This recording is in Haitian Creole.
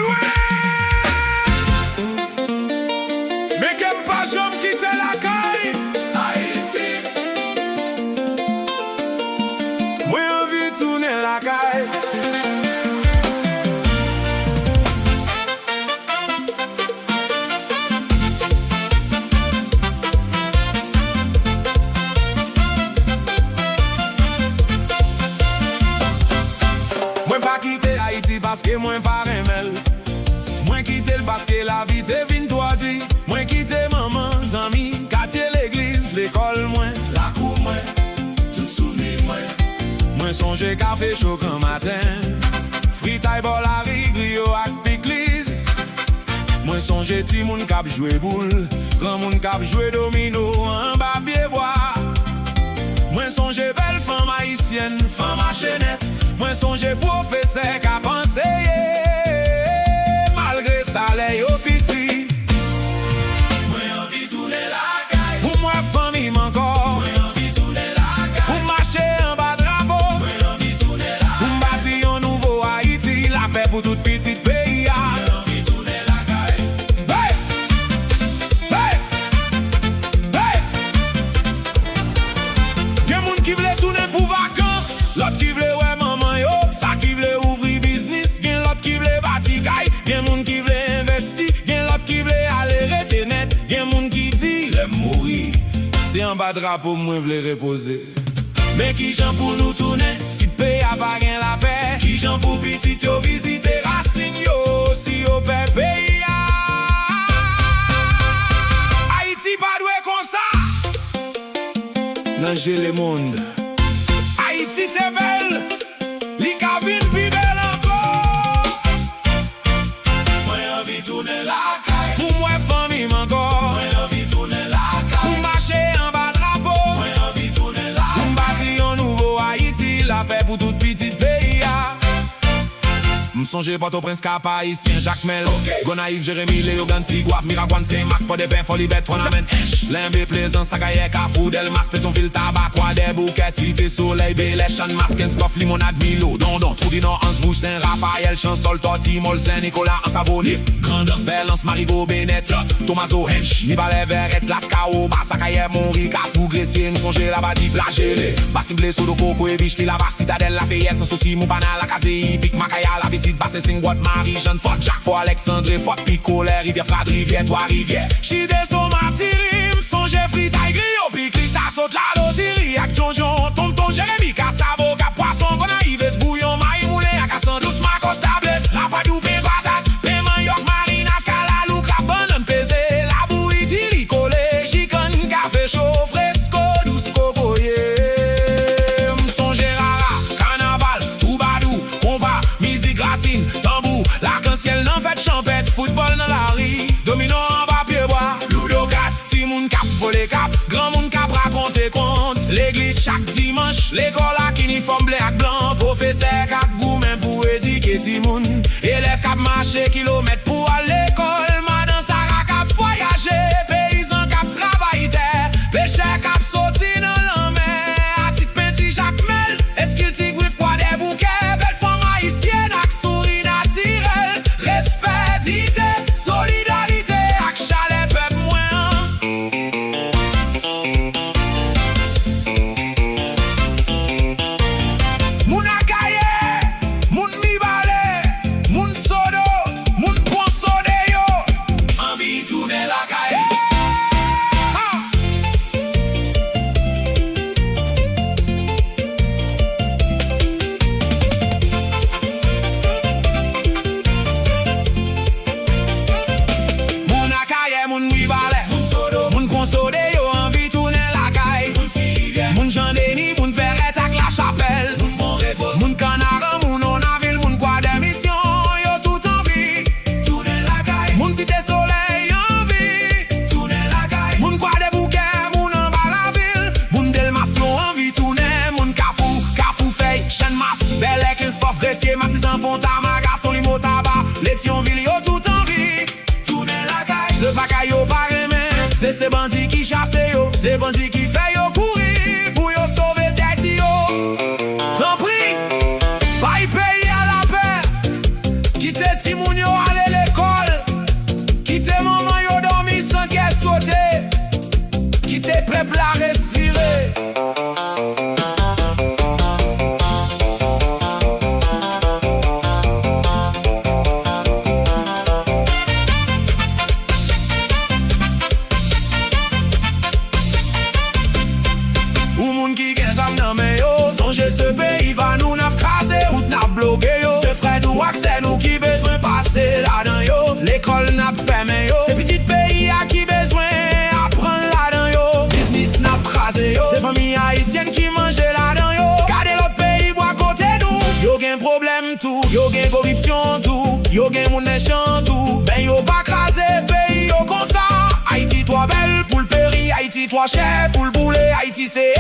loin. Mais qu'elle pas jamais quitter la caille. Haïti. Moi envie de tourner la caille. Moi pas quitter Haïti parce que moi pas remel. Moi quitter parce que la vie te vin toi dit. Moi quitter maman, amis, quartier l'église, l'école moi, la cour moi, tout souvenir moi. Moi songe café chaud un matin, fritaille bol la rigrio ak piclis. Moi songe ti moun k'ap jouer boule, grand moun k'ap jouer domino en bas pied bois. Moi songe belle femme haïtienne, femme à chaînette. Moi songe professeur qu'a pensé malgré ça les au petit. Moi envie tourner la caille. Pour moi famille encore. Moi envie tourner la caille. Pour marcher en bas drapeau. Moi envie tourner la caille. Pour bâtir un nouveau Haïti, la paix pour tout petit pays. Moi envie tourner la caille. Hey! Hey! Hey! Gen moun qui vle tourner pour vacances, l'autre qui vle ouais maman yo, ça qui vle ouvrir business, gen l'autre qui vle bâti caille, gen moun qui vle investi, gen l'autre qui vle aller rete net, gen moun qui dit l'aime mourir, c'est en bas drapeau moi vle reposer. Mais qui j'en pour nous tourner, si pays a pas gen la paix, qui j'en pour petit yo visiter racine yo, si yo paix pays a. Haïti pas doué comme ça. Nanger le monde. Haïti t'es belle, li ka vin pi belle encore. Moi envie tourner la caille. Pour moi famille encore. Moi envie tourner la caille. Pour marcher en bas drapeau. Moi envie tourner la caille. Pour bâtir un nouveau Haïti, la paix pour tout petit pays. M'songe Port-au-Prince cap haïtien Jacques Mel, Gonaïve, Jérémy, Léo, Ganti, Guap, Miragouane, Saint-Marc, pas de pain, folie bête, on amène Limbé, Plaisance, Sagaye, Carrefour, Delmas, Pétionville, Tabac, Croix des Bouquets, Cité, Soleil, Bélèche, Chan, Masque, Scoff, Limonade, Milo, Dondon, Trou-du-Nord, Anse-Bouche, Saint-Raphaël, Chansol, Torti, Mol, Saint-Nicolas, Ansavoni, Grandance, Belance, Marigot, Bennett, Tomaso, Hench, Nibale, Verret, Lascao, Bassakaye, Monri, Carrefour, Gressier, M'songe, Labadi, Flagellé, Bassimblé, Sodoko, Koevich, Lilava, Citadelle, La Fayette, Sans Souci, Moupana, La Kazi, Pic, Makaya, La Visite, Basse, Singouat, Marie, Jeanne, Fort, Jacques, Fort, Alexandre, Fort, Picolet, Rivière, Frade, Rivière, Trois-Rivières, Chide, Somatirim, Songe, Fritaille, Griot, Piclis, Tassot, La Loterie, Ak Jonjon, Tonton, Jérémy, Cassavo, Cap Poisson, Gonaïves, Bouillon, Maï, Moulin, Akassan, Douce, Marcos, Tablette, Rapadou, Patate, Paiement, York, Marinade, Kalalou, Crab, Banane, Pesé, La Bouille, Tili, Collé, Chican, Café Chaud, Fresco, Douce, Cocoyer, M'songe, Rara, Carnaval, Troubadou, Combat, Musique, Racine, Tambour, L'arc-en-ciel, n'en fait champette, Football dans la rue, Domino en bas, pied bois, Ludo 4, Timoun Cap, Volé Cap, Grand Moun Cap, raconter compte, l'église chaque dimanche, l'école ak uniforme bleu ak blanc, professeur kak goumen pour éduquer Timoun, élève cap marcher kilomètres pour aller l'école, madame Sarah cap voyager, paysan cap travailler terre, pêcheur cap sortir dans la mer, à titre petit Jacques Mel, est-ce qu'il t'y griffe quoi des bouquets, belle femme haïtienne ak souris naturel, respect, dité, solidarité ak chalet peuple moins. Moun Akaye, moun Mibale, moun Sodo, moun Ponsode yo, envie tourner la caille. Moun Akaye, moun Mibale, moun Sodo, moun Ponsode yo, envie tourner la caille. Moun Jean-Denis, moun Ferret ak la Chapelle, moun Canara, moun Onaville, moun Croix des Missions, yo tout envie tourner la caille. Moun Cité Soleil, envie tourner la caille. Moun Croix des Bouquets, moun en bas la ville, moun Delmas, yo envie tourner. Moun Carrefour, Carrefour Fay, Chenmas, Bel-Air, Kingsforth, Gressier, Matissan, Fontaine, Garçon, Limo, Tabac, Létionville, yo tout envie tourner la caille. Ce bagaille yo pas remè, c'est ces bandits qui chassent yo, ces bandits qui fait yo courir pour yo sauver tête yo. T'en prie, pas y payer à la paix, quitter ti moun yo ale l'école, quitte maman yo dormi sans qu'elle saute, quitte peuple à respirer. Ou moun ki gen zam nan men yo, songe ce pays va nous n'a crasé ou n'a bloqué yo. Ce frère nous accès nous qui besoin passer là-dedans yo. L'école n'a pas men yo, c'est petit pays à qui besoin apprendre là-dedans yo. Business n'a crasé yo, c'est famille haïtienne qui mange là-dedans yo. Gardez l'autre pays bois côté nous, yo gen problème tout, yo gen corruption tout, yo gen moun méchant tout. Ben yo pas crasé pays yo comme ça. Haïti toi belle pour le péri, Haïti toi cher pour le boulet, Haïti c'est